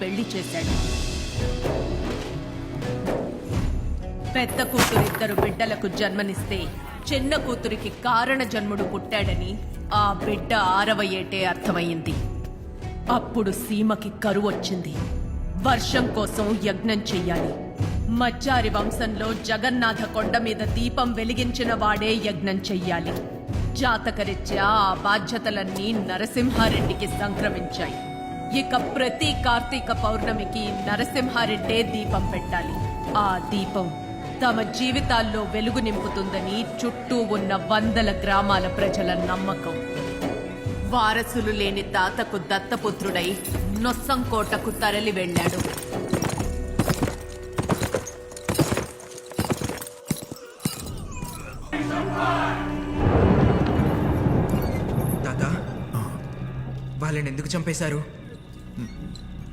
పెళ్లి చేశాడు. పెద్ద కూతురు 2 బిడ్డలకు జన్మనిస్తే చిన్న కూతురికి కారణ జన్ముడు పుట్టాడని ఆ బిడ్డ 6వ ఏటే అర్థమయ్యింది. అప్పుడు సీమకి కరువొచ్చింది. వర్షం కోసం యజ్ఞం చెయ్యాలి. మచ్చారి వంశంలో జగన్నాథ కొండ మీద దీపం వెలిగించిన వాడే యజ్ఞం చెయ్యాలి. జాతకరీత్యా ఆ బాధ్యతలన్నీ నరసింహారెడ్డికి సంక్రమించాయి. ఇక ప్రతి కార్తీక పౌర్ణమికి నరసింహారెడ్డే దీపం పెట్టాలి. ఆ దీపం తమ జీవితాల్లో వెలుగు నింపుతుందని చుట్టూ ఉన్న 100 గ్రామాల ప్రజల నమ్మకం. వారసులు లేని తాతకు దత్తపుత్రుడై నొస్సంకోటకు తరలి వెళ్ళాడు. తాత, వాళ్ళని ఎందుకు చంపేశారు?